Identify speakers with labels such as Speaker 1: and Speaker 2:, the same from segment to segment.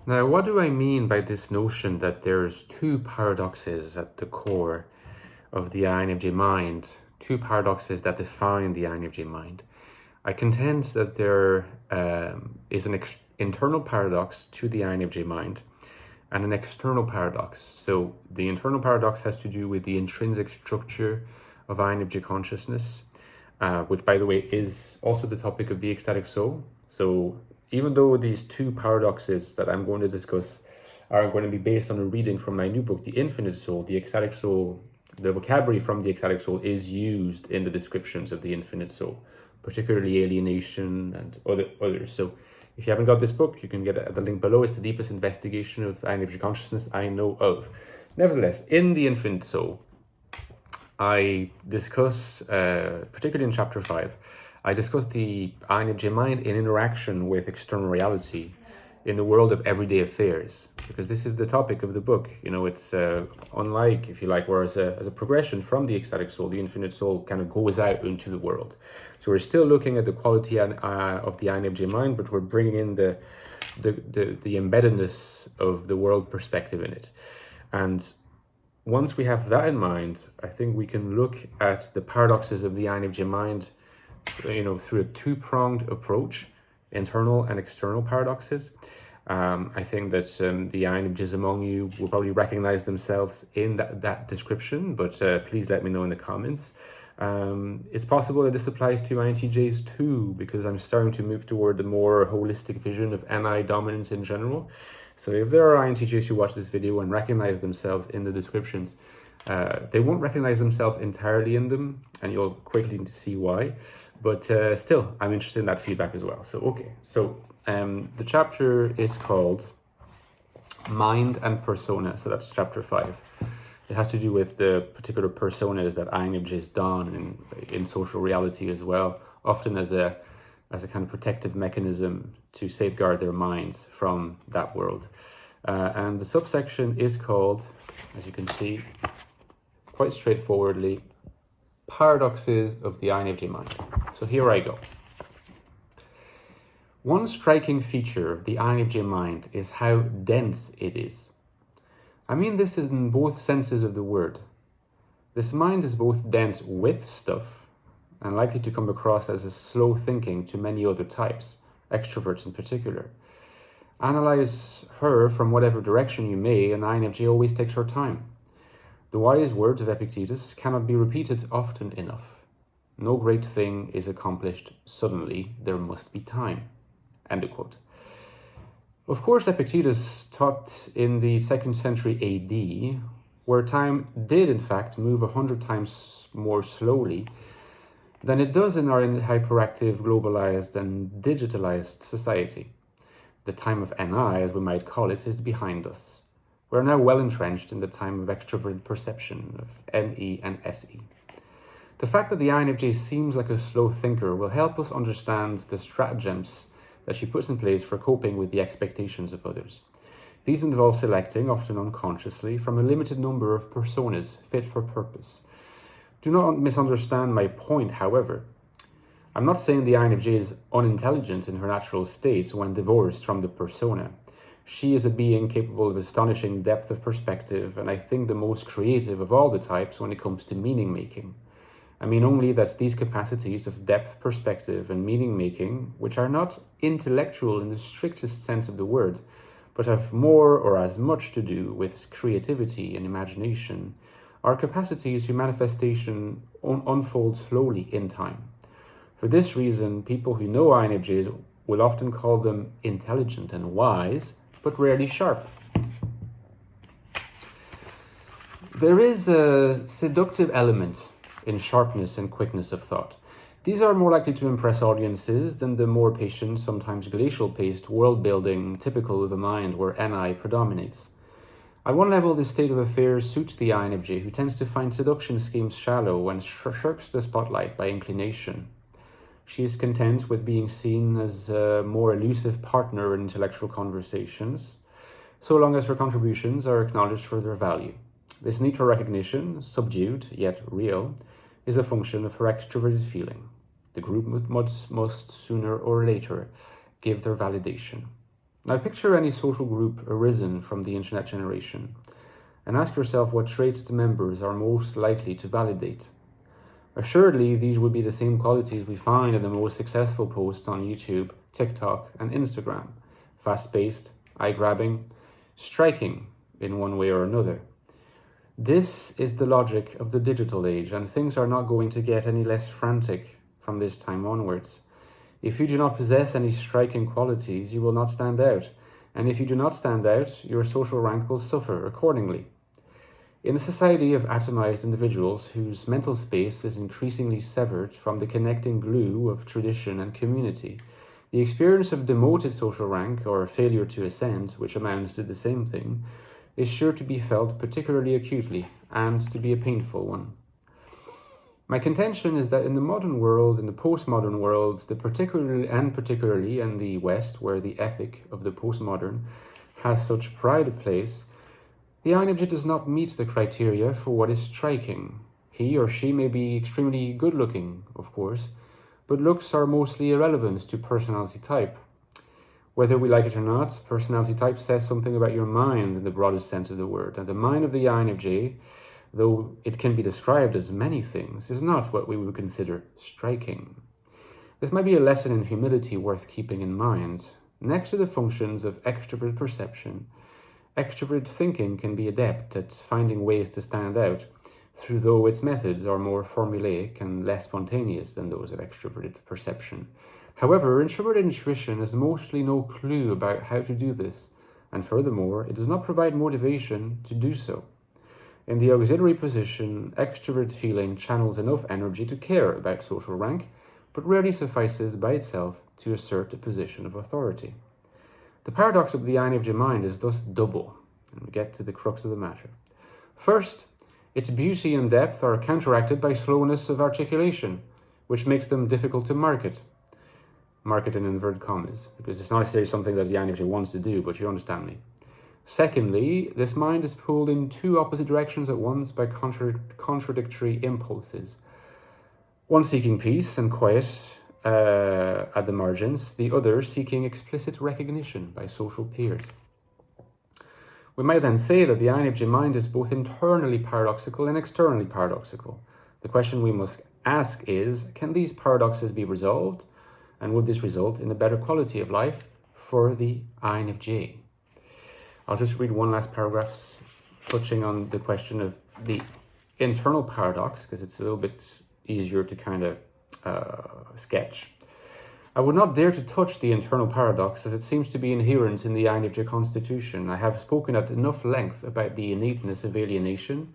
Speaker 1: Now, what do I mean by this notion that there's two paradoxes at the core of the INFJ mind, two paradoxes that define the INFJ mind? I contend that there is an internal paradox to the INFJ mind and an external paradox. So the internal paradox has to do with the intrinsic structure of INFJ consciousness, which, by the way, is also the topic of the Ecstatic Soul. So even though these two paradoxes that I'm going to discuss are going to be based on a reading from my new book, The Infinite Soul, the Ecstatic Soul, the vocabulary from the Ecstatic Soul is used in the descriptions of the Infinite Soul, particularly alienation and others. So if you haven't got this book, you can get it at the link below. It's the deepest investigation of INFJ consciousness I know of. Nevertheless, in The Infinite Soul, I discuss, particularly in chapter 5, I discuss the INFJ mind in interaction with external reality in the world of everyday affairs, because this is the topic of the book. You know, it's unlike, if you like, whereas as a progression from the Ecstatic Soul, the Infinite Soul kind of goes out into the world. So we're still looking at the quality of the INFJ mind, but we're bringing in the embeddedness of the world perspective in it. And once we have that in mind, I think we can look at the paradoxes of the INFJ mind, you know, through a two-pronged approach, internal and external paradoxes. I think that the INFJs among you will probably recognize themselves in that description, but please let me know in the comments. It's possible that this applies to INTJs too, because I'm starting to move toward a more holistic vision of NI dominance in general. So if there are INTJs who watch this video and recognize themselves in the descriptions, they won't recognize themselves entirely in them, and you'll quickly see why. But still, I'm interested in that feedback as well. So, okay. So the chapter is called Mind and Persona. So that's chapter 5. It has to do with the particular personas that INFJs don in social reality as well, often as a kind of protective mechanism to safeguard their minds from that world. And the subsection is called, as you can see, quite straightforwardly, Paradoxes of the INFJ mind. So here I go. One striking feature of the INFJ mind is how dense it is. I mean this in both senses of the word. This mind is both dense with stuff and likely to come across as a slow thinking to many other types, extroverts in particular. Analyze her from whatever direction you may, and INFJ always takes her time. The wise words of Epictetus cannot be repeated often enough. No great thing is accomplished suddenly, there must be time. End of quote. Of course, Epictetus taught in the 2nd century AD, where time did in fact move 100 times more slowly than it does in our hyperactive, globalized and digitalized society. The time of NI, as we might call it, is behind us. We're now well entrenched in the time of extroverted perception, of NE and SE. The fact that the INFJ seems like a slow thinker will help us understand the stratagems that she puts in place for coping with the expectations of others. These involve selecting, often unconsciously, from a limited number of personas fit for purpose. Do not misunderstand my point, however. I'm not saying the INFJ is unintelligent in her natural state when divorced from the persona. She is a being capable of astonishing depth of perspective, and I think the most creative of all the types when it comes to meaning making. I mean only that these capacities of depth, perspective, and meaning making, which are not intellectual in the strictest sense of the word, but have more or as much to do with creativity and imagination, are capacities whose manifestation unfold slowly in time. For this reason, people who know INFJs will often call them intelligent and wise, but rarely sharp. There is a seductive element in sharpness and quickness of thought. These are more likely to impress audiences than the more patient, sometimes glacial-paced world-building typical of a mind where NI predominates. At one level, this state of affairs suits the INFJ, who tends to find seduction schemes shallow and shirks the spotlight by inclination. She is content with being seen as a more elusive partner in intellectual conversations, so long as her contributions are acknowledged for their value. This need for recognition, subdued yet real, is a function of her extroverted feeling. The group must sooner or later give their validation. Now picture any social group arisen from the internet generation and ask yourself what traits the members are most likely to validate. Assuredly, these would be the same qualities we find in the most successful posts on YouTube, TikTok, and Instagram. Fast-paced, eye-grabbing, striking in one way or another. This is the logic of the digital age, and things are not going to get any less frantic from this time onwards. If you do not possess any striking qualities, you will not stand out. And if you do not stand out, your social rank will suffer accordingly. In a society of atomized individuals whose mental space is increasingly severed from the connecting glue of tradition and community, the experience of demoted social rank or failure to ascend, which amounts to the same thing, is sure to be felt particularly acutely and to be a painful one. My contention is that in the modern world, in the postmodern world, particularly in the West, where the ethic of the postmodern has such pride of place, the INFJ does not meet the criteria for what is striking. He or she may be extremely good-looking, of course, but looks are mostly irrelevant to personality type. Whether we like it or not, personality type says something about your mind in the broadest sense of the word, and the mind of the INFJ, though it can be described as many things, is not what we would consider striking. This might be a lesson in humility worth keeping in mind. Next to the functions of extrovert perception, extrovert thinking can be adept at finding ways to stand out, though its methods are more formulaic and less spontaneous than those of extroverted perception. However, introverted intuition has mostly no clue about how to do this, and furthermore, it does not provide motivation to do so. In the auxiliary position, extrovert feeling channels enough energy to care about social rank, but rarely suffices by itself to assert a position of authority. The paradox of the INFJ mind is thus double, and we get to the crux of the matter. First, its beauty and depth are counteracted by slowness of articulation, which makes them difficult to market. Market in inverted commas, because it's not necessarily something that the INFJ wants to do, but you understand me. Secondly, this mind is pulled in two opposite directions at once by contradictory impulses. One seeking peace and quiet at the margins, the other seeking explicit recognition by social peers. We might then say that the INFJ mind is both internally paradoxical and externally paradoxical. The question we must ask is, can these paradoxes be resolved? And would this result in a better quality of life for the INFJ? I'll just read one last paragraph touching on the question of the internal paradox, because it's a little bit easier to kind of sketch. I would not dare to touch the internal paradox, as it seems to be inherent in the INFJ constitution. I have spoken at enough length about the innateness of alienation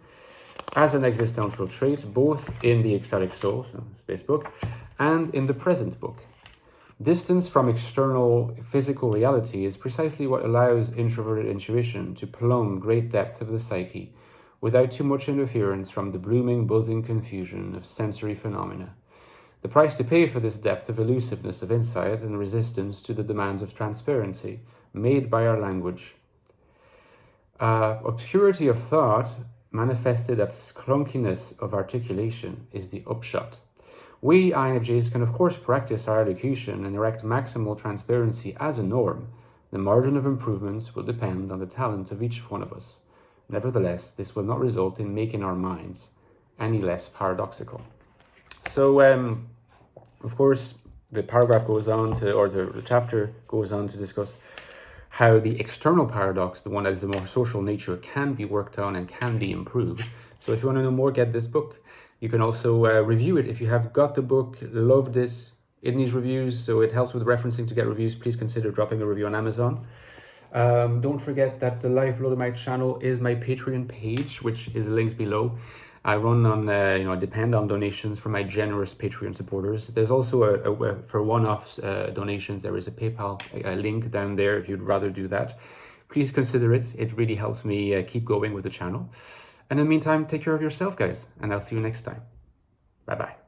Speaker 1: as an existential trait, both in the Ecstatic Soul, space book, and in the present book. Distance from external physical reality is precisely what allows introverted intuition to plumb great depth of the psyche without too much interference from the blooming, buzzing confusion of sensory phenomena. The price to pay for this depth of elusiveness of insight and resistance to the demands of transparency made by our language. Obscurity of thought manifested as clunkiness of articulation is the upshot. We INFJs can of course practice our elocution and erect maximal transparency as a norm. The margin of improvements will depend on the talent of each one of us. Nevertheless, this will not result in making our minds any less paradoxical. So, of course, the paragraph goes on to, or the chapter goes on to discuss how the external paradox, the one that is the more social nature, can be worked on and can be improved. So if you want to know more, get this book. You can also review it if you have got the book, loved it in these reviews, so it helps with referencing to get reviews. Please consider dropping a review on Amazon. Don't forget that the Life Loaded channel is my Patreon page, which is linked below. I run on, depend on donations from my generous Patreon supporters. There's also for one-off donations, there is a PayPal link down there if you'd rather do that. Please consider it. It really helps me keep going with the channel. And in the meantime, take care of yourself, guys, and I'll see you next time. Bye-bye.